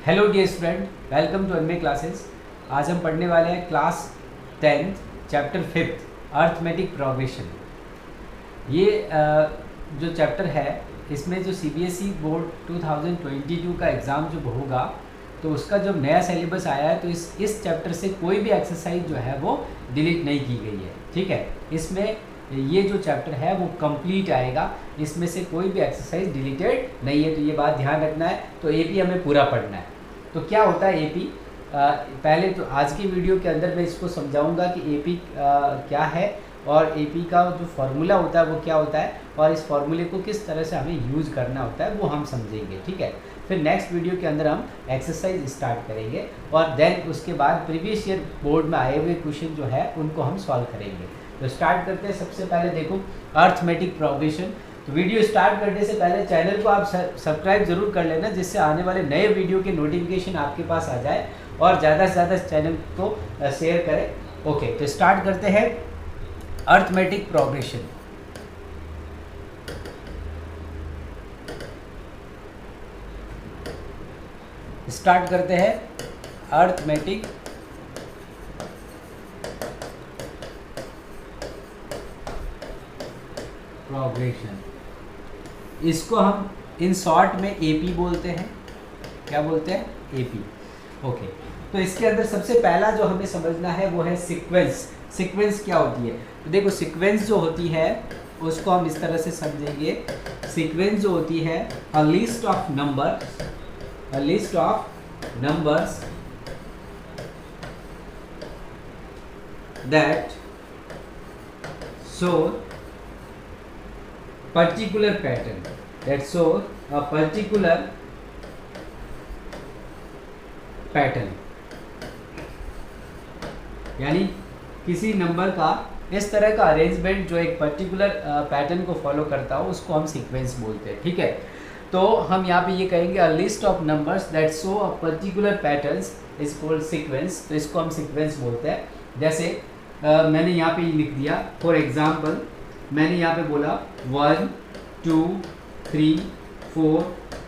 Hello dear student, welcome to MA classes. आज हम पढ़ने वाले हैं class 10th chapter 5th arithmetic progression. ये जो चैप्टर है इसमें जो सीबीएसई बोर्ड 2022 का एग्ज़ाम जो होगा तो उसका जो नया सिलेबस आया है तो इस चैप्टर से कोई भी एक्सरसाइज जो है वो डिलीट नहीं की गई है। ठीक है, इसमें ये जो चैप्टर है वो कंप्लीट आएगा, इसमें से कोई भी एक्सरसाइज डिलीटेड नहीं है, तो ये बात ध्यान रखना है। तो एपी हमें पूरा पढ़ना है। तो क्या होता है एपी? पहले तो आज की वीडियो के अंदर मैं इसको समझाऊंगा कि एपी क्या है और एपी का जो फार्मूला होता है वो क्या होता है और इस फार्मूले को किस तरह से हमें यूज़ करना होता है वो हम समझेंगे। ठीक है, फिर नेक्स्ट वीडियो के अंदर हम एक्सरसाइज स्टार्ट करेंगे और देन उसके बाद प्रीवियस ईयर बोर्ड में आए हुए क्वेश्चन जो है उनको हम सॉल्व करेंगे। तो स्टार्ट करते हैं। सबसे पहले देखो अर्थमेटिक प्रोग्रेशन। तो वीडियो स्टार्ट करने से पहले चैनल को आप सब्सक्राइब जरूर कर लेना, जिससे आने वाले नए वीडियो के नोटिफिकेशन आपके पास आ जाए और ज़्यादा से ज़्यादा चैनल को शेयर करें। ओके, तो स्टार्ट करते हैं अर्थमेटिक प्रोग्रेशन। स्टार्ट करते हैं अर्थमेटिक प्रोग्रेशन। इसको हम इन शॉर्ट में एपी बोलते हैं। क्या बोलते हैं? एपी। ओके, तो इसके अंदर सबसे पहला जो हमें समझना है वो है सीक्वेंस। सीक्वेंस क्या होती है? तो देखो सीक्वेंस जो होती है उसको हम इस तरह से समझेंगे। सीक्वेंस जो होती है a list of numbers that show particular pattern, that show a particular pattern। यानी किसी नंबर का इस तरह का अरेंजमेंट जो एक पर्टिकुलर पैटर्न को फॉलो करता हो उसको हम सीक्वेंस बोलते हैं। ठीक है, तो हम यहाँ पे ये कहेंगे a list of numbers that show a particular patterns is called sequence. तो इसको हम सीक्वेंस बोलते हैं। जैसे मैंने यहाँ पे ये लिख दिया, फॉर एग्जाम्पल मैंने यहाँ पे बोला 1 2 3 4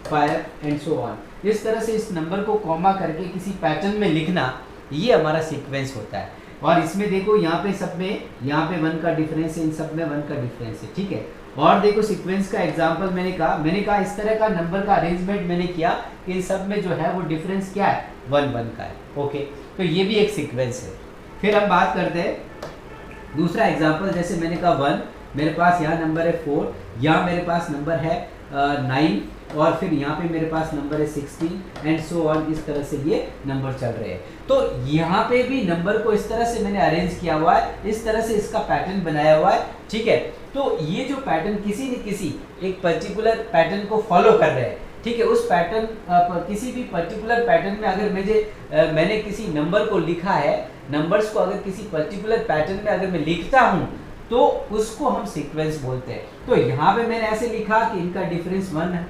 5 एंड सो ऑन। इस तरह से इस नंबर को कॉमा करके किसी पैटर्न में लिखना, ये हमारा सीक्वेंस होता है। और इसमें देखो यहाँ पे सब में यहाँ पे 1 का डिफरेंस है, इन सब में 1 का डिफरेंस है। ठीक है, और देखो सीक्वेंस का एग्जांपल मैंने कहा इस तरह का नंबर का अरेंजमेंट मैंने किया कि इन सब में जो है वो डिफरेंस क्या है, 1 1 का है। ओके, तो ये भी एक सीक्वेंस है। फिर हम बात करते हैं दूसरा एग्जांपल। जैसे मैंने कहा 1, मेरे पास यहाँ नंबर है 4, यहाँ मेरे पास नंबर है 9 और फिर यहाँ पे मेरे पास नंबर है 16 एंड सो ऑन। इस तरह से ये नंबर चल रहे हैं। तो यहाँ पे भी नंबर को इस तरह से मैंने अरेंज किया हुआ है, इस तरह से इसका पैटर्न बनाया हुआ है। ठीक है, तो ये जो पैटर्न किसी न किसी एक पर्टिकुलर पैटर्न को फॉलो कर रहे हैं। ठीक है, उस पैटर्न किसी भी पर्टिकुलर पैटर्न में अगर मैंने किसी नंबर को लिखा है, नंबर्स को अगर किसी पर्टिकुलर पैटर्न में अगर मैं लिखता हूँ तो उसको हम सीक्वेंस बोलते हैं। तो यहाँ पे मैंने ऐसे लिखा कि इनका डिफरेंस 1 है।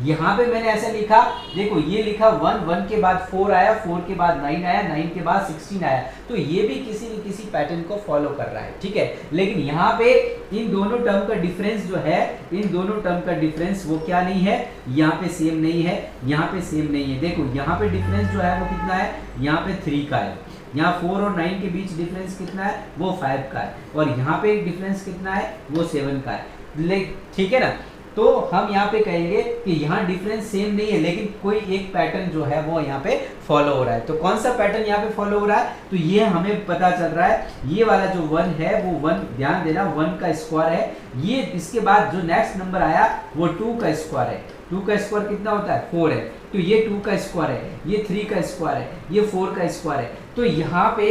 यहाँ पे मैंने ऐसे लिखा, देखो ये लिखा 1 1 के बाद 4 आया, 4 के बाद 9 आया, 9 के बाद 16 आया। तो ये भी किसी न किसी पैटर्न को फॉलो कर रहा है। ठीक है, लेकिन यहाँ पे इन दोनों टर्म का डिफरेंस जो है, इन दोनों टर्म का डिफरेंस वो क्या नहीं है, यहाँ पे सेम नहीं है, यहाँ पे सेम नहीं है। देखो यहाँ पे डिफरेंस जो है वो कितना है, यहाँ पे 3 का है। यहाँ 4 और 9 के बीच डिफरेंस कितना है, वो 5 का है। और यहाँ पे डिफरेंस कितना है, वो 7 का है। ठीक है ना, तो हम यहाँ पे कहेंगे कि यहाँ डिफरेंस सेम नहीं है, लेकिन कोई एक पैटर्न जो है वो यहाँ पे फॉलो हो रहा है। तो कौन सा पैटर्न यहाँ पे फॉलो हो रहा है? तो ये हमें पता चल रहा है, ये वाला जो 1 है वो 1, ध्यान देना 1 का स्क्वायर है। ये इसके बाद जो नेक्स्ट नंबर आया वो 2 का स्क्वायर है। 2 का स्क्वायर कितना होता है, 4 है। तो ये 2 का स्क्वायर है, ये 3 का स्क्वायर है, ये 4 का स्क्वायर है। तो यहाँ पे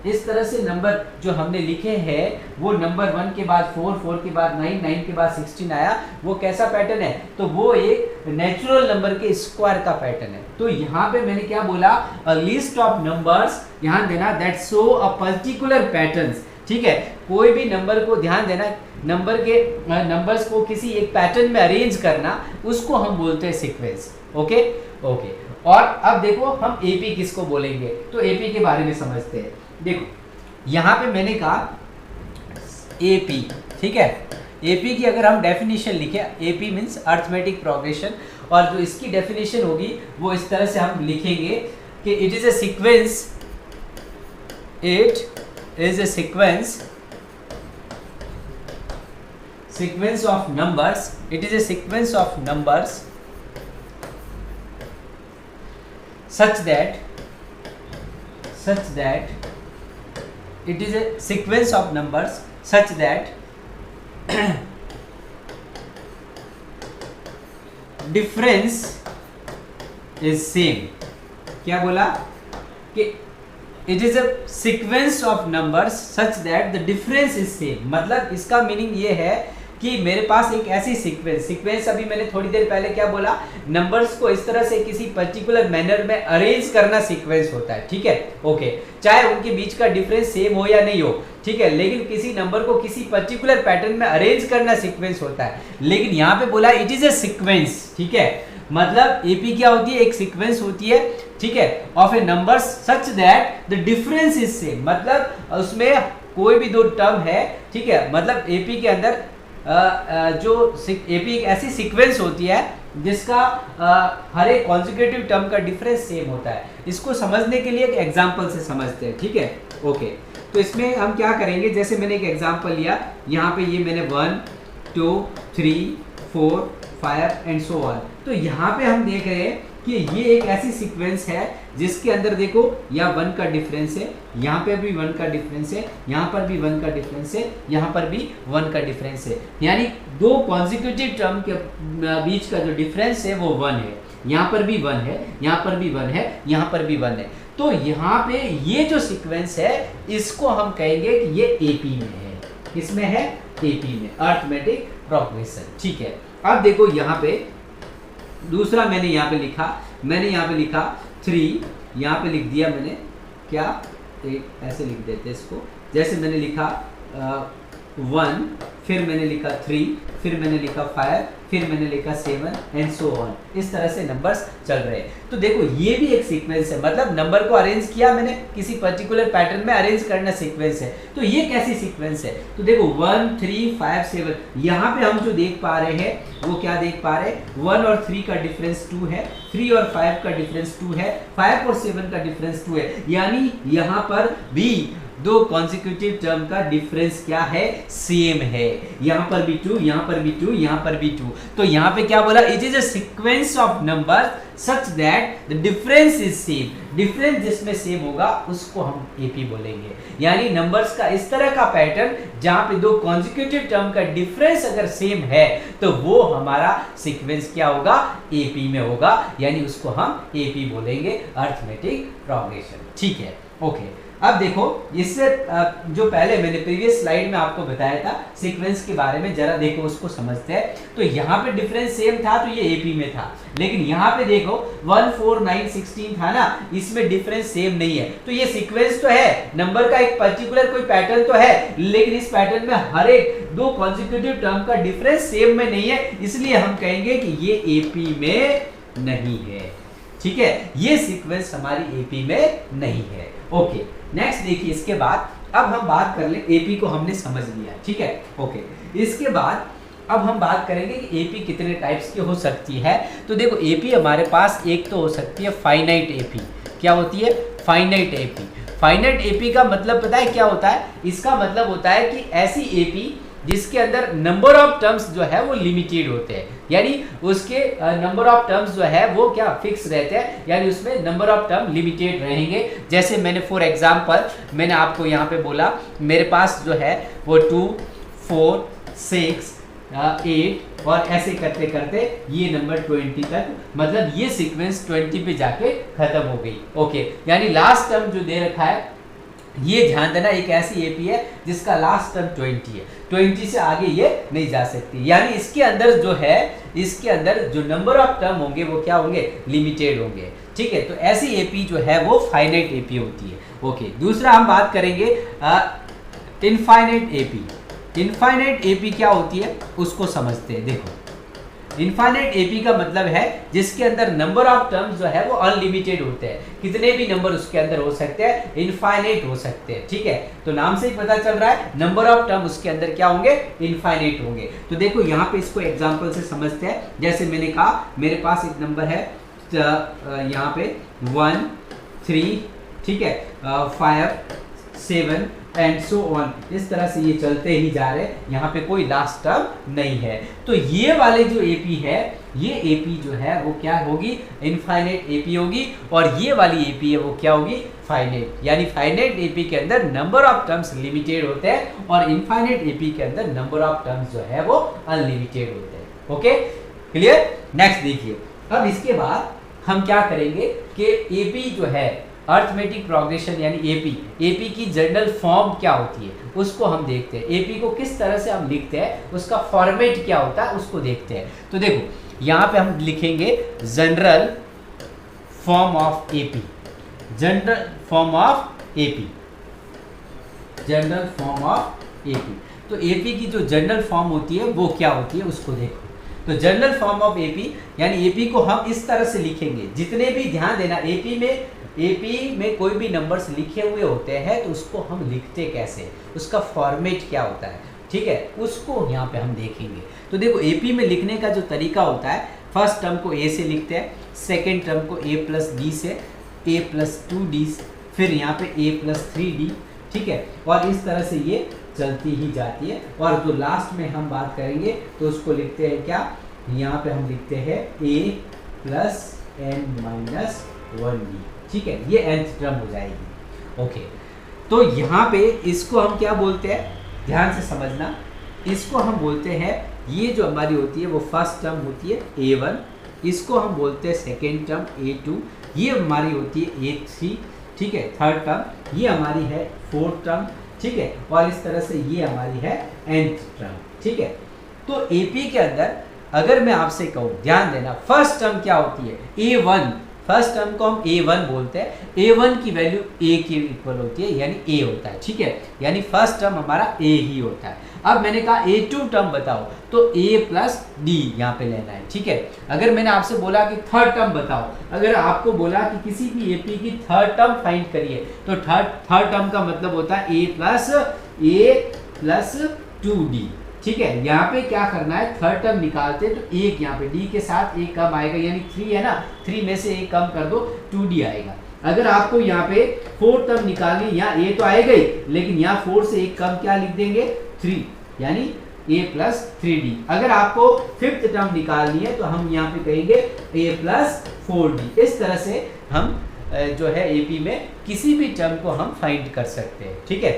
इस तरह से नंबर जो हमने लिखे हैं वो नंबर 1 के बाद 4, 4 के बाद 9, 9 के बाद 16 आया, वो कैसा पैटर्न है? तो वो एक नेचुरल नंबर के स्क्वायर का पैटर्न है। तो यहाँ पे मैंने क्या बोला, अ लिस्ट ऑफ नंबर्स, ध्यान देना, that show a particular patterns. ठीक है, कोई भी नंबर को ध्यान देना, नंबर्स को किसी एक पैटर्न में अरेंज करना, उसको हम बोलते हैं सीक्वेंस। ओके ओके, और अब देखो हम एपी किसको बोलेंगे, तो एपी के बारे में समझते हैं। देखो यहाँ पे मैंने कहा एपी। ठीक है, एपी की अगर हम डेफिनेशन लिखें, एपी मीन्स अर्थमेटिक प्रोग्रेशन, और जो इसकी डेफिनेशन होगी वो इस तरह से हम लिखेंगे कि it is a sequence, it is a sequence of numbers, it is a sequence of numbers such that it is a sequence of numbers such that difference is same. क्या बोला कि it is a sequence of numbers such that the difference is same. मतलब इसका meaning ये है कि मेरे पास एक ऐसी सीक्वेंस अभी मैंने थोड़ी देर पहले क्या बोला, नंबर्स को इस तरह से किसी पर्टिकुलर मैनर में अरेंज करना सीक्वेंस होता है, ठीक है, ओके, चाहे उनके बीच का डिफरेंस सेम हो या नहीं हो, ठीक है, लेकिन किसी नंबर को किसी पर्टिकुलर पैटर्न में अरेंज करना सीक्वेंस होता है। लेकिन यहाँ पे बोला इट इज ए सीक्वेंस, ठीक है, मतलब एपी क्या होती है, एक सीक्वेंस होती है, ठीक है, of A number such that the difference is same. मतलब उसमें कोई भी दो टर्म है, ठीक है, मतलब एपी के अंदर जो एपी एक ऐसी सीक्वेंस होती है जिसका हर एक कॉन्जिक्यूटिव टर्म का डिफरेंस सेम होता है। इसको समझने के लिए एक एग्जांपल से समझते हैं, ठीक है, ओके। तो इसमें हम क्या करेंगे, जैसे मैंने एक एग्जांपल लिया, यहाँ पे ये मैंने 1 2 3 4 5 एंड सो ऑन। तो यहाँ पे हम देख रहे हैं कि ये एक ऐसी सीक्वेंस है जिसके अंदर देखो यहाँ 1 का डिफरेंस है, यहाँ पे भी 1 का डिफरेंस है, यहाँ पर भी 1 का डिफरेंस है, यहाँ पर भी 1 का डिफरेंस है, यानी दो कॉन्जिक्यूटिव टर्म के बीच का जो डिफरेंस है वो 1 है। यहाँ पर भी 1 है, यहाँ पर भी 1 है, यहाँ पर भी 1 है। तो यहाँ पे ये जो सीक्वेंस है इसको हम कहेंगे कि ये एपी में है। किसमें है? एपी में, अरिथमेटिक प्रोग्रेशन, ठीक है। अब देखो यहाँ पे दूसरा मैंने यहाँ पे लिखा 3, यहाँ पे लिख दिया मैंने क्या, एक ऐसे लिख देते इसको, जैसे मैंने लिखा 1, फिर मैंने लिखा 3, फिर मैंने लिखा 5, फिर मैंने लिखा 7 एंड सो ऑन। इस तरह से नंबर्स चल रहे हैं। तो देखो ये भी एक सीक्वेंस है, मतलब नंबर को अरेंज किया मैंने, किसी पर्टिकुलर पैटर्न में अरेंज करना सीक्वेंस है। तो ये कैसी सीक्वेंस है? तो देखो 1 3 5 7, यहाँ पे हम जो देख पा रहे हैं वो क्या देख पा रहे हैं, 1 और 3 का डिफरेंस 2 है, 3 और 5 का डिफरेंस 2 है, 5 और 7 का डिफरेंस 2 है, यानी यहाँ पर भी दो कॉन्जिक्यूटिव टर्म का डिफरेंस क्या है, सेम है। यहाँ पर भी 2, यहाँ पर भी 2, यहाँ पर भी 2। तो यहाँ पे क्या बोला, it is a sequence of numbers such that the difference is same. Difference जिसमें सेम होगा उसको हम एपी बोलेंगे, यानी नंबर्स का इस तरह का पैटर्न जहाँ पे दो कॉन्जिक्यूटिव टर्म का डिफरेंस अगर सेम है तो वो हमारा सीक्वेंस क्या होगा, एपी में होगा, यानी उसको हम एपी बोलेंगे, अरिथमेटिक प्रोग्रेशन, ठीक है, ओके। अब देखो इससे जो पहले मैंने प्रीवियस स्लाइड में आपको बताया था सीक्वेंस के बारे में, जरा देखो उसको समझते हैं। तो यहाँ पे डिफरेंस सेम था तो ये एपी में था, लेकिन यहाँ पे देखो 1 4 9 16 था ना, इसमें डिफरेंस सेम नहीं है। तो ये सीक्वेंस तो है, नंबर का एक पर्टिकुलर कोई पैटर्न तो है, लेकिन इस पैटर्न में हर एक दो कॉन्जिक्यूटिव टर्म का डिफरेंस सेम में नहीं है, इसलिए हम कहेंगे कि ये एपी में नहीं है, ठीक है, ये सीक्वेंस हमारी एपी में नहीं है, ओके। नेक्स्ट देखिए, इसके बाद अब हम बात कर ले, एपी को हमने समझ लिया, ठीक है, ओके। इसके बाद अब हम बात करेंगे कि एपी कितने टाइप्स की हो सकती है। तो देखो एपी हमारे पास एक तो हो सकती है फाइनाइट एपी। क्या होती है? Finite AP. फाइनाइट एपी का मतलब पता है क्या होता है? इसका मतलब होता है कि ऐसी एपी जिसके अंदर नंबर ऑफ टर्म्स जो है वो लिमिटेड होते हैं, यानी उसके नंबर ऑफ टर्म्स जो है वो क्या फिक्स रहते हैं, यानी उसमें नंबर ऑफ टर्म लिमिटेड रहेंगे। जैसे मैंने फॉर एग्जांपल मैंने आपको यहाँ पे बोला मेरे पास जो है वो 2 4 6 8 और ऐसे करते करते ये नंबर 20 तक, मतलब ये सीक्वेंस 20 पे जाके खत्म हो गई, ओके। यानी लास्ट टर्म जो दे रखा है, ये ध्यान देना, एक ऐसी एपी है जिसका लास्ट टर्म 20 है, 20 से आगे ये नहीं जा सकती, यानी इसके अंदर जो है, इसके अंदर जो नंबर ऑफ टर्म होंगे वो क्या होंगे, लिमिटेड होंगे, ठीक है। तो ऐसी एपी जो है वो फाइनाइट एपी होती है, ओके। दूसरा हम बात करेंगे इनफाइनाइट एपी। इनफाइनाइट एपी क्या होती है उसको समझते हैं। देखो इनफाइनाइट एपी का मतलब है जिसके अंदर नंबर ऑफ टर्म्स जो है वो अनलिमिटेड होते हैं, कितने भी नंबर उसके अंदर हो सकते हैं, इनफाइनाइट हो सकते हैं, ठीक है। तो नाम से ही पता चल रहा है नंबर ऑफ टर्म उसके अंदर क्या होंगे, इनफाइनाइट होंगे। तो देखो यहाँ पे इसको एग्जांपल से समझते हैं। जैसे मैंने कहा मेरे पास एक नंबर है यहाँ पे 1 3, ठीक है, 5 7 एंड सो ऑन, इस तरह से ये चलते ही जा रहे हैं, यहाँ पे कोई लास्ट टर्म नहीं है। तो ये वाले जो एपी है, ये एपी जो है वो क्या होगी, इनफाइनाइट एपी होगी, और ये वाली एपी है वो क्या होगी, फाइनाइट। यानी फाइनाइट एपी के अंदर नंबर ऑफ टर्म्स लिमिटेड होते हैं और इनफाइनाइट एपी के अंदर नंबर ऑफ टर्म्स जो है वो अनलिमिटेड होते हैं। Okay, clear. नेक्स्ट देखिए, अब इसके बाद हम क्या करेंगे कि एपी जो है अर्थमेटिक प्रोग्रेशन यानी एपी की जनरल फॉर्म क्या होती है उसको हम देखते हैं। एपी को किस तरह से हम लिखते हैं, उसका फॉर्मेट क्या होता है उसको देखते हैं। तो देखो यहाँ पे हम लिखेंगे general form of AP, general form of AP, general form of AP. तो एपी की जो जनरल फॉर्म होती है वो क्या होती है उसको देखो। तो जनरल फॉर्म ऑफ एपी यानी एपी को हम इस तरह से लिखेंगे, जितने भी ध्यान देना एपी में कोई भी नंबर्स लिखे हुए होते हैं तो उसको हम लिखते कैसे, उसका फॉर्मेट क्या होता है, ठीक है, उसको यहाँ पे हम देखेंगे। तो देखो एपी में लिखने का जो तरीका होता है, फर्स्ट टर्म को ए से लिखते हैं, सेकेंड टर्म को a प्लस डी से, a प्लस 2d, फिर यहाँ पे a प्लस 3d, ठीक है, और इस तरह से ये चलती ही जाती है। और जो लास्ट में हम बात करेंगे तो उसको लिखते हैं क्या, यहाँ पे हम लिखते हैं a plus n minus 1d, ठीक है, ये nth टर्म हो जाएगी। ओके, तो यहाँ पे इसको हम क्या बोलते हैं, ध्यान से समझना, इसको हम बोलते हैं, ये जो हमारी होती है वो फर्स्ट टर्म होती है a1, इसको हम बोलते हैं सेकेंड टर्म a2, ये हमारी होती है a3, ठीक है, थर्ड टर्म ये हमारी है फोर्थ टर्म, ठीक है, और इस तरह से ये हमारी है nth टर्म, ठीक है। तो एपी के अंदर अगर मैं आपसे कहूँ, ध्यान देना, फर्स्ट टर्म क्या होती है, a1, फर्स्ट टर्म को हम a1 बोलते हैं, a1 की वैल्यू a के इक्वल होती है यानी a होता है, ठीक है, यानी फर्स्ट टर्म हमारा a ही होता है। अब मैंने कहा a2 टर्म बताओ तो a प्लस d यहाँ पे लेना है, ठीक है। अगर मैंने आपसे बोला कि थर्ड टर्म बताओ, अगर आपको बोला कि किसी भी एपी की थर्ड टर्म फाइंड करिए तो थर्ड टर्म का मतलब होता है a प्लस 2d, ठीक है। यहाँ पे क्या करना है, थर्ड टर्म निकालते तो एक यहाँ पे d के साथ एक कम आएगा, यानी 3 है ना, 3 में से एक कम कर दो 2d आएगा। अगर आपको यहाँ पे फोर्थ टर्म निकालनी, यहाँ a तो आएगा ही, लेकिन यहाँ 4 से एक कम क्या लिख देंगे 3, यानी a प्लस 3d। अगर आपको फिफ्थ टर्म निकालनी है तो हम यहाँ पे कहेंगे a प्लस 4d। इस तरह से हम जो है एपी में किसी भी टर्म को हम फाइंड कर सकते हैं, ठीक है।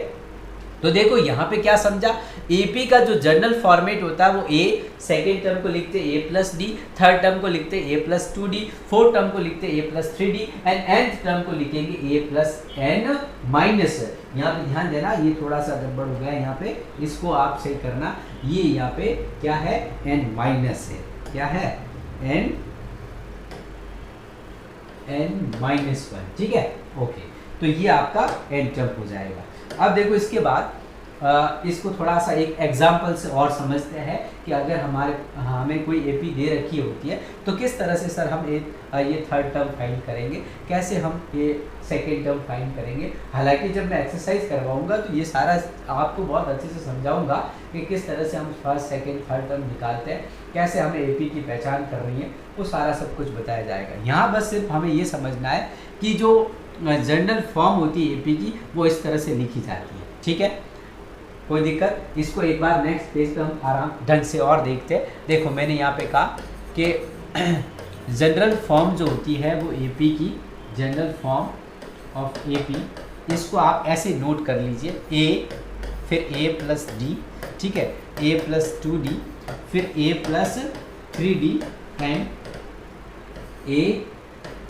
तो देखो यहाँ पे क्या समझा, एपी का जो जनरल फॉर्मेट होता है वो a, सेकेंड टर्म को लिखते a plus D, third term को लिखते a plus 2d, fourth term को लिखते a plus 3d and nth term को लिखेंगे a प्लस n माइनस। यहाँ पे ध्यान देना, ये थोड़ा सा गड़बड़ हो गया यहाँ पे, इसको आप सही करना। ये यहाँ पे क्या है, n माइनस है, क्या है, n माइनस 1, ठीक है। ओके, तो ये आपका n टर्म हो जाएगा। अब देखो इसके बाद इसको थोड़ा सा एक एग्जाम्पल से और समझते हैं कि अगर हमें कोई एपी दे रखी होती है तो किस तरह से सर हम ये थर्ड टर्म फाइंड करेंगे, कैसे हम ये सेकेंड टर्म फाइंड करेंगे। हालांकि जब मैं एक्सरसाइज करवाऊंगा तो ये सारा आपको बहुत अच्छे से समझाऊंगा कि किस तरह से हम फर्स्ट सेकेंड थर्ड टर्म निकालते हैं, कैसे हमें एपी की पहचान करनी है, वो सारा सब कुछ बताया जाएगा। यहाँ बस सिर्फ हमें ये समझना है कि जो जनरल फॉर्म होती है एपी की वो इस तरह से लिखी जाती है, ठीक है, कोई दिक्कत। इसको एक बार नेक्स्ट पेज पे हम आराम ढंग से और देखते हैं। देखो मैंने यहाँ पे कहा कि जनरल फॉर्म जो होती है वो एपी की, जनरल फॉर्म ऑफ एपी, इसको आप ऐसे नोट कर लीजिए, a फिर a प्लस डी, ठीक है, a प्लस 2d, फिर a plus 3d and a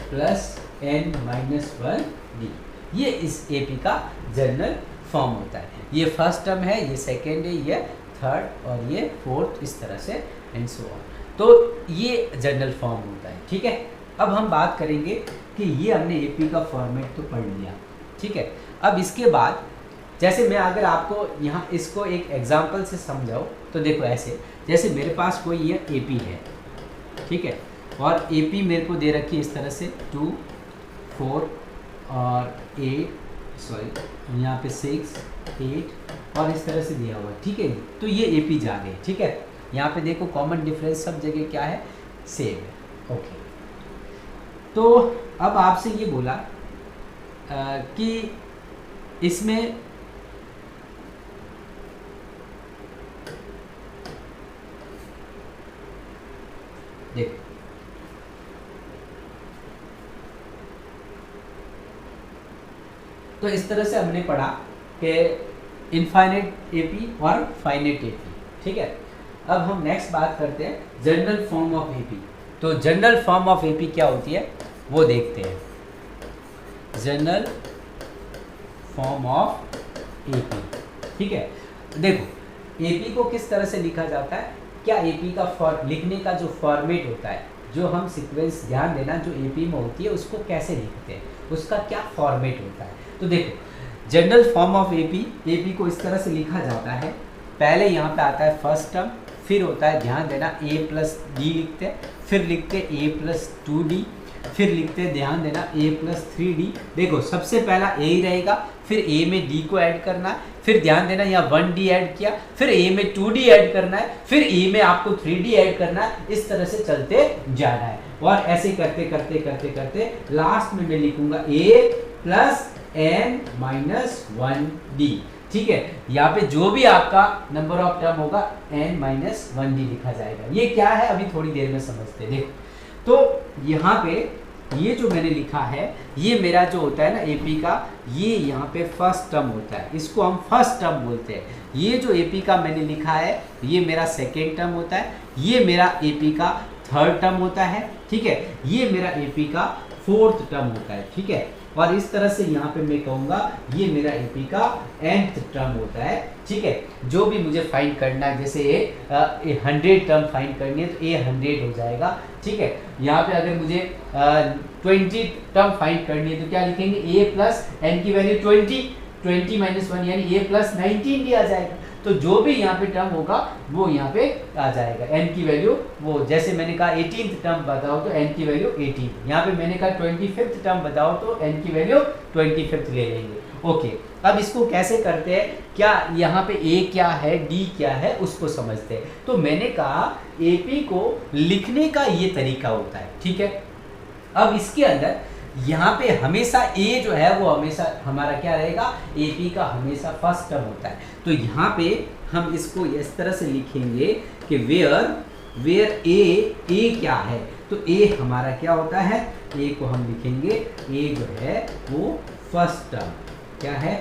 plus n minus 1d। ये इस एपी का जनरल फॉर्म होता है। ये फर्स्ट टर्म है, ये सेकेंड है, ये थर्ड और ये फोर्थ, इस तरह से एंड सो ऑन। तो ये जनरल फॉर्म होता है, ठीक है। अब हम बात करेंगे कि ये हमने एपी का फॉर्मेट तो पढ़ लिया, ठीक है। अब इसके बाद जैसे मैं अगर आपको यहाँ इसको एक एग्जांपल से समझाऊँ तो देखो ऐसे, जैसे मेरे पास कोई ये एपी है, ठीक है। और ए पी मेरे को दे रखी है इस तरह से 2 4 और 8 सॉरी यहाँ पे 6 8 और इस तरह से दिया हुआ है, ठीक है। तो ये ए पी जा गए, ठीक है। यहाँ पे देखो कॉमन डिफरेंस सब जगह क्या है, सेम है, ओके। तो अब आपसे ये बोला कि इसमें देख तो इस तरह से हमने पढ़ा कि इनफाइनाइट एपी और फाइनाइट एपी, ठीक है। अब हम नेक्स्ट बात करते हैं जनरल फॉर्म ऑफ एपी। तो जनरल फॉर्म ऑफ एपी क्या होती है वो देखते हैं। जनरल फॉर्म ऑफ एपी, ठीक है। देखो एपी को किस तरह से लिखा जाता है, क्या एपी का लिखने का जो फॉर्मेट होता है, जो हम सीक्वेंस, ध्यान देना, जो एपी में होती है उसको कैसे लिखते हैं, उसका क्या फॉर्मेट होता है। तो देखो general form of AP, AP को इस तरह से लिखा जाता है। पहले यहाँ पे आता है फर्स्ट टर्म, फिर होता है, ध्यान देना, a प्लस डी लिखते हैं, फिर लिखते a प्लस 2d, फिर लिखते हैं, ध्यान देना, a प्लस 3d। देखो सबसे पहला a ही रहेगा, फिर a में d को ऐड करना है, फिर ध्यान देना यहाँ 1d ऐड किया, फिर a में 2d ऐड करना है, फिर a में आपको 3d ऐड करना है। इस तरह से चलते जाना है और ऐसे करते करते करते करते लास्ट में मैं लिखूंगा a plus n minus 1d, ठीक है। यहाँ पे जो भी आपका नंबर ऑफ टर्म होगा n माइनस 1d लिखा जाएगा। ये क्या है अभी थोड़ी देर में समझते हैं। देखो तो यहाँ पे ये जो मैंने लिखा है, ये मेरा जो होता है ना एपी का, ये यहाँ पे फर्स्ट टर्म होता है, इसको हम फर्स्ट टर्म बोलते हैं। ये जो एपी का मैंने लिखा है ये मेरा सेकेंड टर्म होता है, ये मेरा एपी का थर्ड टर्म होता है, ठीक है। ये मेरा एपी का फोर्थ टर्म होता है, ठीक है। और इस तरह से यहाँ पे मैं कहूँगा ये मेरा एपी का nth टर्म होता है, ठीक है। जो भी मुझे फाइंड करना है, जैसे 100 टर्म फाइंड करनी है तो a 100 हो जाएगा, ठीक है। यहाँ पे अगर मुझे 20 टर्म फाइंड करनी है तो क्या लिखेंगे, a प्लस n की वैल्यू 20 माइनस 1 यानी a प्लस 19 भी आ जाएगा। तो जो भी यहाँ पे टर्म होगा वो यहाँ पे आ जाएगा, n की वैल्यू वो, जैसे मैंने कहा 18th टर्म बताओ तो n की वैल्यू 18, यहाँ पे मैंने कहा 25th टर्म बताओ तो n की वैल्यू 25th ले लेंगे, ओके। अब इसको कैसे करते हैं, क्या यहाँ पे a क्या है d क्या है उसको समझते हैं। तो मैंने कहा AP को लिखने का ये तरीका होता है, ठीक है। अब इसके अंदर यहाँ पे हमेशा a जो है वो हमेशा हमारा क्या रहेगा, AP का हमेशा फर्स्ट टर्म होता है। तो यहाँ पे हम इसको इस तरह से लिखेंगे कि वेयर a क्या है, तो a हमारा क्या होता है, a को हम लिखेंगे, a जो है वो फर्स्ट टर्म, क्या है,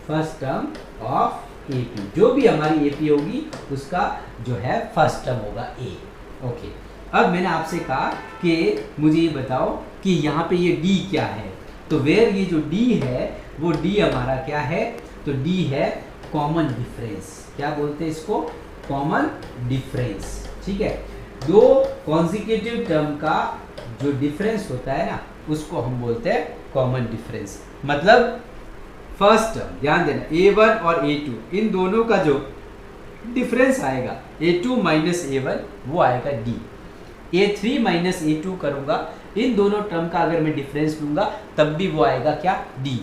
फर्स्ट टर्म ऑफ AP। जो भी हमारी AP होगी उसका जो है फर्स्ट टर्म होगा a, ओके। अब मैंने आपसे कहा कि मुझे ये बताओ कि यहाँ पे ये D क्या है, तो वेयर ये जो D है वो D हमारा क्या है, तो D है कॉमन डिफरेंस। क्या बोलते हैं इसको, कॉमन डिफरेंस, ठीक है। दो कॉन्जिक्यूटिव टर्म का जो डिफरेंस होता है ना उसको हम बोलते हैं कॉमन डिफरेंस। मतलब फर्स्ट टर्म, ध्यान देना, A1 और A2 इन दोनों का जो डिफरेंस आएगा A2 माइनस A1 वो आएगा D। A3 माइनस A2 करूँगा, इन दोनों टर्म का अगर मैं डिफरेंस लूँगा तब भी वो आएगा क्या, D।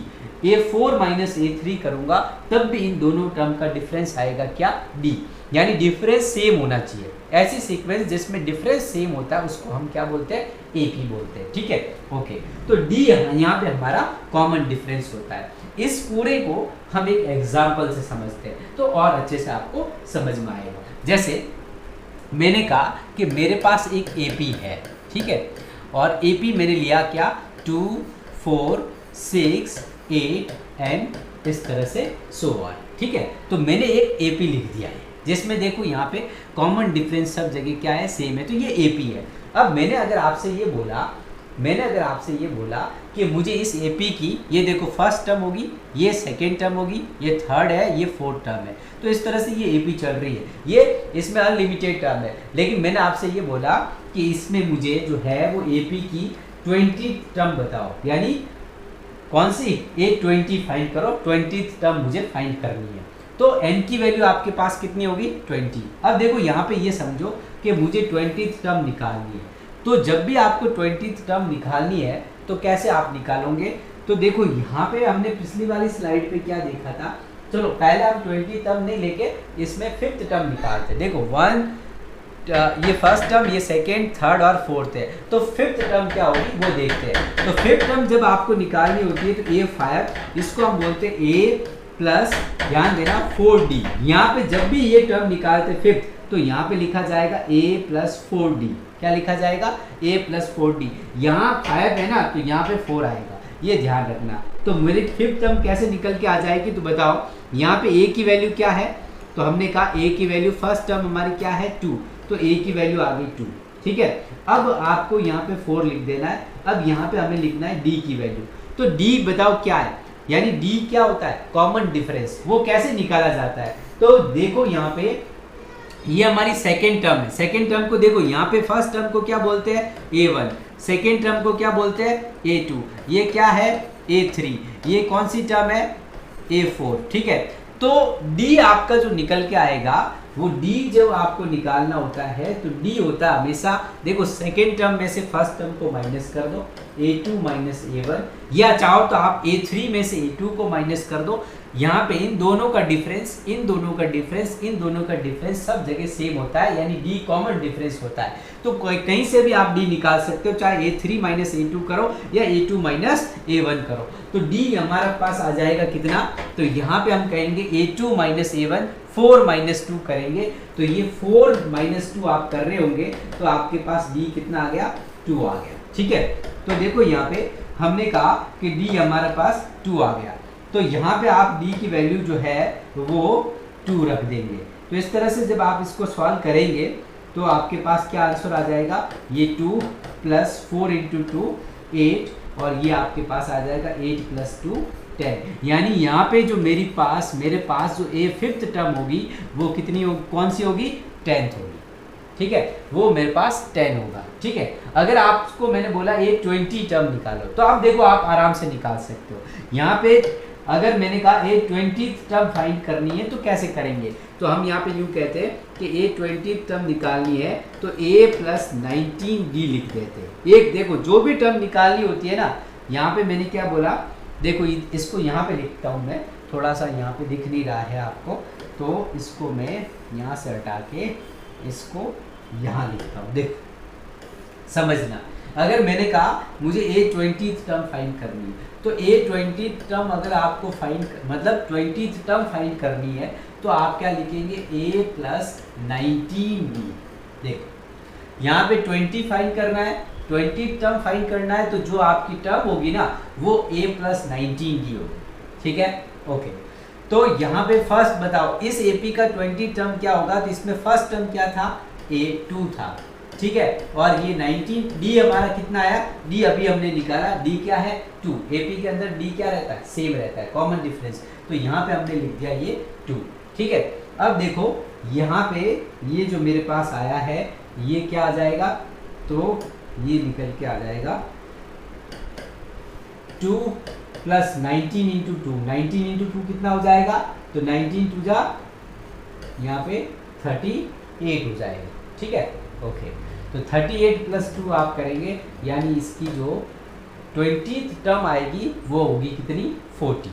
A4 माइनस A3 करूँगा तब भी इन दोनों टर्म का डिफरेंस आएगा क्या, D। यानी डिफरेंस सेम होना चाहिए। ऐसी सीक्वेंस जिसमें डिफरेंस सेम होता है उसको हम क्या बोलते हैं, AP बोलते हैं, ठीक है, ओके। तो D यहाँ पे हमारा कॉमन डिफरेंस होता है। इस पूरे को हम एक एग्जाम्पल से समझते हैं तो और अच्छे से आपको समझ में आएगा। जैसे मैंने कहा कि मेरे पास एक AP है, ठीक है, और AP मैंने लिया क्या, 2 4 6 8 एंड इस तरह से सो ऑन, ठीक है। तो मैंने एक AP लिख दिया है जिसमें देखो यहाँ पे कॉमन डिफरेंस सब जगह क्या है, सेम है, तो ये AP है। अब मैंने अगर आपसे ये बोला कि मुझे इस AP की, ये देखो फर्स्ट टर्म होगी, ये सेकेंड टर्म होगी, ये थर्ड है, ये फोर्थ टर्म है, तो इस तरह से ये AP चल रही है, ये इसमें अनलिमिटेड टर्म है। लेकिन मैंने आपसे ये बोला कि इसमें मुझे जो है वो AP की 20 टर्म बताओ, यानी कौन सी, A20 फाइंड करो, 20 टर्म मुझे फाइंड करनी है। तो n की वैल्यू आपके पास कितनी होगी 20। अब देखो यहाँ पे ये समझो कि मुझे 20th टर्म निकालनी है, तो जब भी आपको 20th टर्म निकालनी है तो कैसे आप निकालोगे, तो देखो यहाँ पे हमने पिछली वाली स्लाइड पे क्या देखा था, चलो पहले हम 20 टर्म नहीं लेके इसमें 5th टर्म निकालते। देखो ये फर्स्ट टर्म, ये सेकेंड, थर्ड और फोर्थ है, तो 5th टर्म क्या होगी वो देखते हैं। तो 5th टर्म जब आपको निकालनी होती है तो A5, इसको हम बोलते हैं A प्लस, ध्यान देना 4D। यहाँ पे जब भी ये टर्म निकालते 5th, तो यहाँ पे लिखा जाएगा A प्लस 4D। क्या लिखा जाएगा? A plus 4D। यहाँ 5 है ना, तो यहाँ पे 4 आएगा, ये ध्यान रखना। तो मेरी 5th टर्म कैसे निकल के आ जाएगी, तो बताओ। यहाँ पे A की वैल्यू क्या है, तो हमने कहा A की वैल्यू फर्स्ट टर्म हमारी क्या है 2, तो A की वैल्यू आ गई 2, ठीक है। अब आपको यहाँ पे 4 लिख देना है। अब यहाँ पे हमें लिखना है D की वैल्यू। तो D बताओ क्या है, यानी D क्या होता है? Common difference. वो कैसे निकाला जाता है, तो देखो यहाँ पे ये हमारी सेकेंड टर्म है। सेकेंड टर्म को देखो, यहाँ पे फर्स्ट टर्म को क्या बोलते हैं? A1। सेकेंड टर्म को क्या बोलते हैं? A2। ये क्या है? A3। ये कौन सी टर्म है? A4, ठीक है। तो D आपका जो निकल के आएगा, वो D जब आपको निकालना होता है तो D होता है हमेशा, देखो सेकेंड टर्म में से फर्स्ट टर्म को माइनस कर दो, A2 माइनस A1, या चाहो तो आप A3 में से A2 को माइनस कर दो। यहाँ पे इन दोनों का डिफरेंस, इन दोनों का डिफरेंस, इन दोनों का डिफरेंस सब जगह सेम होता है, यानी D कॉमन डिफरेंस होता है। तो कहीं से भी आप D निकाल सकते हो, चाहे A3 माइनस A2 करो या A2 माइनस A1 करो, तो D हमारे पास आ जाएगा कितना, तो यहाँ पे हम कहेंगे A2 माइनस A1, 4 माइनस 2 करेंगे, तो ये 4 माइनस 2 आप कर रहे होंगे, तो आपके पास D कितना आ गया? 2 आ गया, ठीक है। तो देखो यहाँ पे हमने कहा कि D हमारे पास 2 आ गया, तो यहाँ पे आप D की वैल्यू जो है वो 2 रख देंगे। तो इस तरह से जब आप इसको सॉल्व करेंगे तो आपके पास क्या आंसर आ जाएगा? ये 2 प्लस 4 इंटू 2 8, और ये आपके पास आ जाएगा 8 प्लस 2 10। यानी यहाँ पे जो मेरे पास जो फिफ्थ टर्म होगी वो कितनी होगी, कौन सी होगी? 10th होगी, ठीक है। वो मेरे पास 10 होगा, ठीक है। अगर आपको मैंने बोला A20 टर्म निकालो, तो आप देखो आप आराम से निकाल सकते हो। यहाँ पे अगर मैंने कहा A20 टर्म फाइंड करनी है तो कैसे करेंगे, तो हम यहाँ पे यूँ कहते हैं कि A20 टर्म निकालनी है तो A प्लस 19D लिख देते हैं। एक देखो जो भी टर्म निकालनी होती है ना, यहाँ पे मैंने क्या बोला, देखो इसको यहाँ पे लिखता हूँ मैं, थोड़ा सा यहाँ पे दिख नहीं रहा है आपको, तो इसको मैं यहाँ से हटा के इसको यहाँ लिखता हूँ, देखो समझना। अगर मैंने कहा मुझे A20 टर्म फाइंड करनी है, तो A20 टर्म अगर आपको मतलब 20th टर्म फाइंड करनी है, तो आप क्या लिखेंगे? A plus 19D। देखो यहाँ पे 20 फाइंड करना है, 20th टर्म फाइंड करना है, तो जो आपकी टर्म होगी ना वो A प्लस 19D होगी, ठीक है, ओके। तो यहाँ पे फर्स्ट बताओ इस AP का 20 टर्म क्या होगा, तो इसमें फर्स्ट टर्म क्या था? A2 था, ठीक है। और ये 19D हमारा कितना आया? D अभी हमने निकाला, D क्या है? 2। AP के अंदर D क्या रहता है? सेम रहता है, कॉमन डिफरेंस। तो यहाँ पे हमने लिख दिया ये 2, ठीक है। अब देखो यहाँ पे ये जो मेरे पास आया है ये क्या आ जाएगा, तो ये निकल के आ जाएगा 2 प्लस 19 इंटू 2, 19 इंटू 2 कितना हो जाएगा, तो 19 टू जा यहाँ पे 38 हो जाएगा, ठीक है, ओके। तो 38 प्लस 2 आप करेंगे, यानी इसकी जो 20th टर्म आएगी वो होगी कितनी? 40,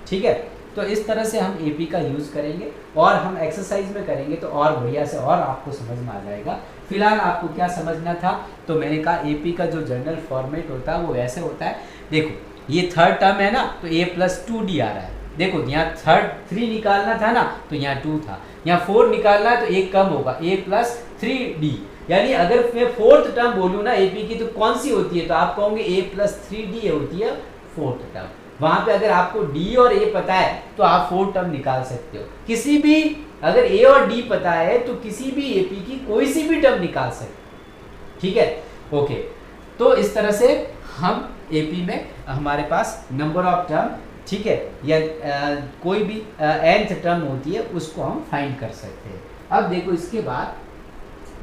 ठीक है। तो इस तरह से हम AP का यूज़ करेंगे और हम एक्सरसाइज में करेंगे तो और बढ़िया से और आपको समझ में आ जाएगा। फिलहाल आपको क्या समझना था, तो मैंने कहा AP का जो जनरल फॉर्मेट होता है वो ऐसे होता है। देखो ये थर्ड टर्म है ना, तो A प्लस 2D आ रहा है। देखो यहाँ 3 निकालना था ना, तो यहाँ 2 था, यहाँ 4 निकालना है तो एक कम होगा, A प्लस 3D। यानी अगर मैं फोर्थ टर्म बोलूँ ना AP की, तो कौन सी होती है, तो आप कहोगे A प्लस 3D होती है फोर्थ टर्म। वहाँ पे अगर आपको D और A पता है तो आप 4 टर्म निकाल सकते हो। किसी भी अगर A और D पता है तो किसी भी AP की कोई सी भी टर्म निकाल सकते हो, ठीक है, ओके। तो इस तरह से हम AP में हमारे पास नंबर ऑफ टर्म, ठीक है, या कोई भी nth टर्म होती है उसको हम फाइंड कर सकते हैं। अब देखो इसके बाद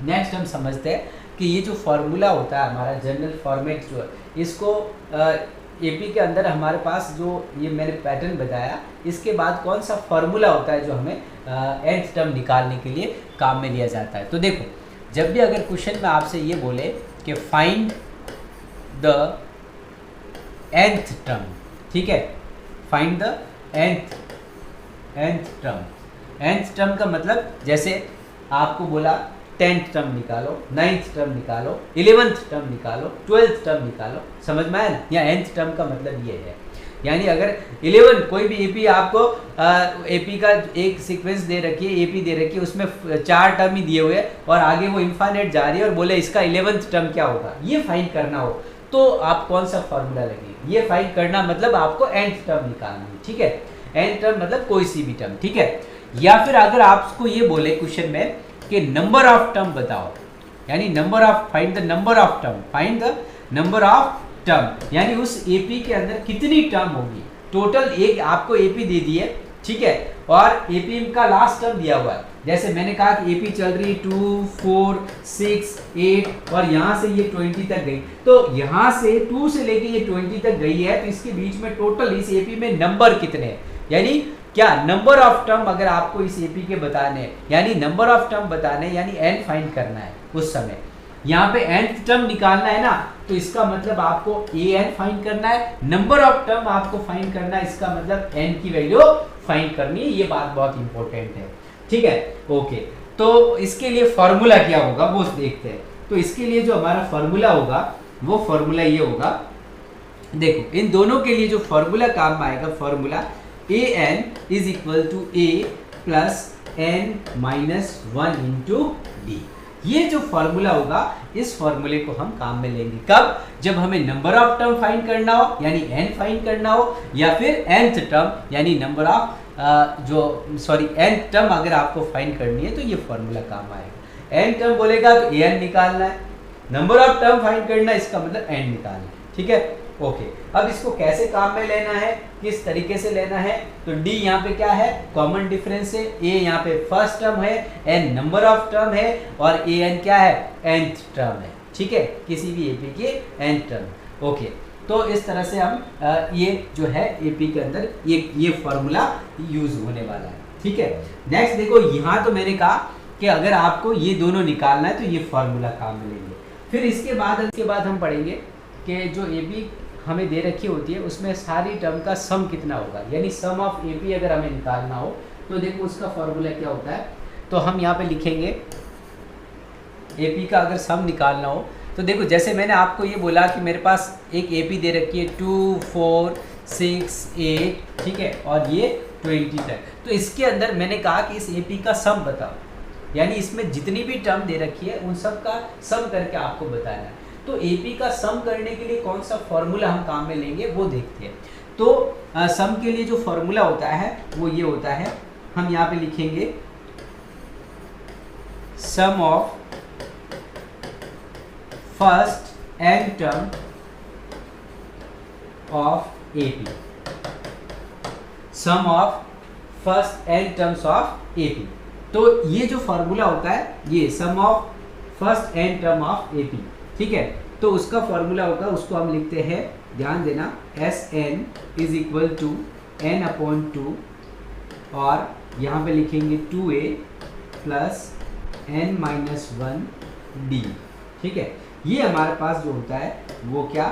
नेक्स्ट हम समझते हैं कि ये जो फॉर्मूला होता है हमारा जनरल फॉर्मेट जो है, इसको एपी के अंदर हमारे पास जो ये मैंने पैटर्न बताया, इसके बाद कौन सा फॉर्मूला होता है जो हमें nth टर्म निकालने के लिए काम में लिया जाता है। तो देखो, जब भी अगर क्वेश्चन में आपसे ये बोले कि फाइंड द nth टर्म, ठीक है, find the nth term. nth term का मतलब जैसे आपको बोला 10th टर्म निकालो, 9th टर्म निकालो, 11th टर्म निकालो, 12th टर्म निकालो, समझ में आया ना। या nth टर्म का मतलब ये है, यानी अगर 11 कोई भी एपी आपको एपी का एक सीक्वेंस दे रखी है, एपी दे रखी है, उसमें 4 टर्म ही दिए हुए हैं और आगे वो इनफाइनाइट जा रही है और बोले इसका 11th टर्म क्या होगा, ये फाइंड करना हो तो आप कौन सा फॉर्मूला लगेगा, ये फाइंड करना मतलब आपको nth टर्म निकालना है, ठीक है। nth टर्म मतलब कोई सी भी टर्म, ठीक है। या फिर अगर आपको ये बोले क्वेश्चन में कि नंबर ऑफ टर्म बताओ, यानी number of, find the number of term, find the number of term, यानी उस एपी के अंदर कितनी टर्म होगी। टोटल एक आपको एपी दे दी है, ठीक है, और एपी का लास्ट टर्म दिया हुआ है। जैसे मैंने कहा कि एपी चल रही 2, 4, 6, 8 और यहाँ से ये 20 तक गई, तो यहाँ से 2 से लेके ये 20 तक गई है, तो इसके बीच में टोटल इस एपी में नंबर कितने हैं, यानी क्या नंबर ऑफ टर्म अगर आपको इस एपी के बताने हैं, यानी नंबर ऑफ टर्म बताने हैं, यानी n फाइंड करना है उस समय। यहाँ पे nth टर्म निकालना है ना, तो इसका मतलब आपको an फाइंड करना है, नंबर ऑफ टर्म आपको फाइंड करना है, इसका मतलब n की वैल्यू फाइंड करनी है। ये बात बहुत इंपॉर्टेंट है, ठीक है, ओके। तो इसके लिए फॉर्मूला क्या होगा वो देखते हैं। तो इसके लिए जो हमारा फॉर्मूला होगा वो फॉर्मूला ये होगा, देखो इन दोनों के लिए जो फॉर्मूला काम आएगा, formula an is equal to a plus n minus 1 into D. ये जो फॉर्मूला होगा, इस फॉर्मूले को हम काम में लेंगे कब, जब हमें नंबर ऑफ टर्म फाइंड करना हो, यानी n फाइंड करना हो, या फिर nth टर्म यानी नंबर ऑफ nth टर्म अगर आपको फाइंड करनी है तो ये फॉर्मूला काम आएगा। n टर्म बोलेगा तो an निकालना है, नंबर ऑफ टर्म फाइंड करना है, इसका मतलब n निकालना है, ठीक है, ओके। अब इसको कैसे काम में लेना है, किस तरीके से लेना है, तो d यहाँ पे क्या है, कॉमन डिफरेंस है, a यहाँ पे फर्स्ट टर्म है, n नंबर ऑफ टर्म है और an क्या है, nth टर्म है, ठीक है, किसी भी एपी की nth टर्म, ओके। तो इस तरह से हम ये जो है एपी के अंदर ये फॉर्मूला यूज होने वाला है, ठीक है। नेक्स्ट देखो, यहाँ तो मैंने कहा कि अगर आपको ये दोनों निकालना है तो ये फॉर्मूला काम में लेंगे। फिर इसके बाद हम पढ़ेंगे कि जो एपी हमें दे रखी होती है उसमें सारी टर्म का सम कितना होगा, यानी सम ऑफ एपी अगर हमें निकालना हो तो देखो उसका फॉर्मूला क्या होता है। तो हम यहाँ पे लिखेंगे एपी का अगर सम निकालना हो तो देखो, जैसे मैंने आपको ये बोला कि मेरे पास एक एपी दे रखी है 2, 4, 6, 8, ठीक है, और ये 20 तक। तो इसके अंदर मैंने कहा कि इस एपी का सम बताओ, यानी इसमें जितनी भी टर्म दे रखी है उन सब का सम करके आपको बताना है। तो एपी का सम करने के लिए कौन सा फॉर्मूला हम काम में लेंगे वो देखते हैं। तो सम के लिए जो फॉर्मूला होता है वो ये होता है, हम यहाँ पे लिखेंगे sum of first n term of AP, sum of first n terms of AP. तो ये जो फॉर्मूला होता है ये sum of first n term of AP, ठीक है। तो उसका फॉर्मूला होगा, उसको हम लिखते हैं, ध्यान देना, Sn is equal to n upon 2 और यहाँ पे लिखेंगे 2a plus n minus 1 d, ठीक है। ये हमारे पास जो होता है वो क्या,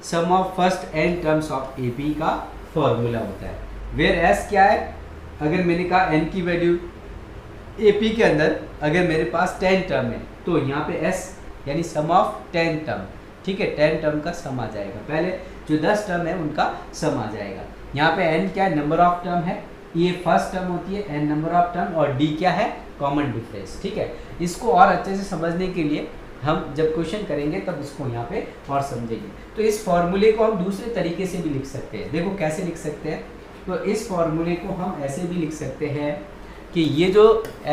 sum of first n terms of AP का फॉर्मूला होता है। वेयर s क्या है, अगर मैंने कहा n की वैल्यू AP के अंदर अगर मेरे पास 10 टर्म है तो यहाँ पे s यानी सम ऑफ 10 टर्म, ठीक है, 10 टर्म का सम आ जाएगा, पहले जो 10 टर्म है उनका सम आ जाएगा। यहाँ पे n क्या है, नंबर ऑफ टर्म है, ये फर्स्ट टर्म होती है n नंबर ऑफ टर्म, और d क्या है, कॉमन डिफरेंस, ठीक है। इसको और अच्छे से समझने के लिए हम जब क्वेश्चन करेंगे तब इसको यहाँ पे और समझेंगे। तो इस फॉर्मूले को हम दूसरे तरीके से भी लिख सकते हैं, देखो कैसे लिख सकते हैं। तो इस फॉर्मूले को हम ऐसे भी लिख सकते हैं कि ये जो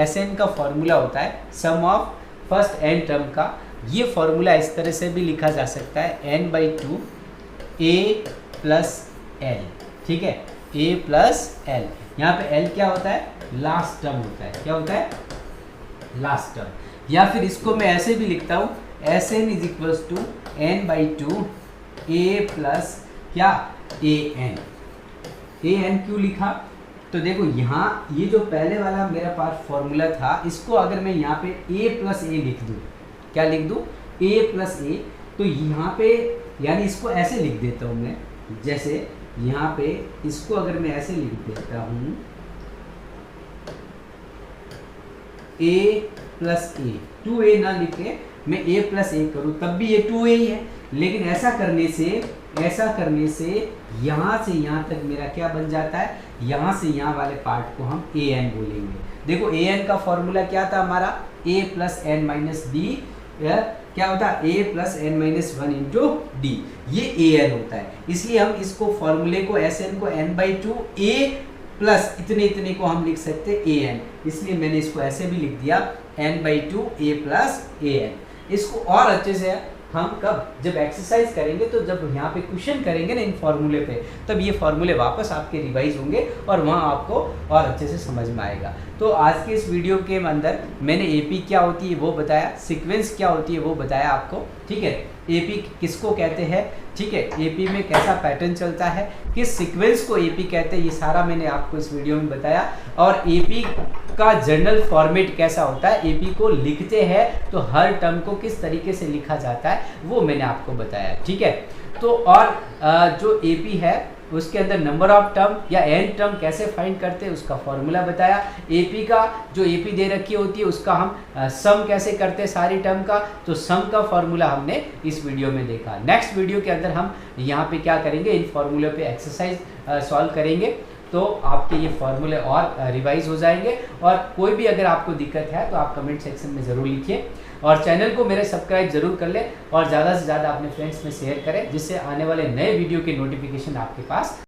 Sn का फॉर्मूला होता है सम ऑफ फर्स्ट n टर्म का, ये फॉर्मूला इस तरह से भी लिखा जा सकता है n/2 a प्लस l, ठीक है, a प्लस l। यहाँ पे l क्या होता है, लास्ट टर्म होता है, क्या होता है, लास्ट टर्म। या फिर इसको मैं ऐसे भी लिखता हूँ Sn is equals to n/2 a plus क्या, ए एन क्यों लिखा, तो देखो यहाँ ये जो पहले वाला मेरा पास फॉर्मूला था, इसको अगर मैं यहाँ पे a प्लस ए लिख दूँ, क्या लिख दूँ, a प्लस ए, तो यहाँ पे यानी इसको ऐसे लिख देता हूँ मैं, जैसे यहाँ पे इसको अगर मैं ऐसे लिख देता हूँ a प्लस ए, 2a ना लिखे मैं a प्लस ए करूँ तब भी ये 2a ही है, लेकिन ऐसा करने से यहाँ से यहाँ तक मेरा क्या बन जाता है, यहाँ से यहाँ वाले पार्ट को हम ए एन बोलेंगे। देखो ए एन का फॉर्मूला क्या था हमारा, a plus N minus D, क्या होता है, a plus N minus one into D, ये ए एन होता है। इसलिए हम इसको फॉर्मूले को एस एन को n/2 a प्लस इतने को हम लिख सकते हैं ए एन, इसलिए मैंने इसको ऐसे भी लिख दिया n/2 a plus A N. इसको और अच्छे से हम कब, जब एक्सरसाइज करेंगे, तो जब यहाँ पे क्वेश्चन करेंगे ना इन फॉर्मूले पे, तब ये फॉर्मूले वापस आपके रिवाइज होंगे और वहाँ आपको और अच्छे से समझ में आएगा। तो आज के इस वीडियो के अंदर मैंने एपी क्या होती है वो बताया, सीक्वेंस क्या होती है वो बताया आपको, ठीक है, एपी किसको कहते हैं, ठीक है, एपी में कैसा पैटर्न चलता है, किस सीक्वेंस को एपी कहते हैं, ये सारा मैंने आपको इस वीडियो में बताया। और एपी का जनरल फॉर्मेट कैसा होता है, एपी को लिखते हैं तो हर टर्म को किस तरीके से लिखा जाता है वो मैंने आपको बताया, ठीक है। तो और जो एपी है उसके अंदर नंबर ऑफ टर्म या एन टर्म कैसे फाइंड करते हैं उसका फॉर्मूला बताया। एपी का जो एपी दे रखी होती है उसका हम सम कैसे करते हैं सारी टर्म का, तो सम का फॉर्मूला हमने इस वीडियो में देखा। नेक्स्ट वीडियो के अंदर हम यहाँ पे क्या करेंगे, इन फॉर्मूले पे एक्सरसाइज सॉल्व करेंगे, तो आपके ये फॉर्मूले और रिवाइज हो जाएंगे। और कोई भी अगर आपको दिक्कत है तो आप कमेंट सेक्शन में ज़रूर लिखिए, और चैनल को मेरे सब्सक्राइब जरूर कर लें और ज़्यादा से ज़्यादा अपने फ्रेंड्स में शेयर करें, जिससे आने वाले नए वीडियो के नोटिफिकेशन आपके पास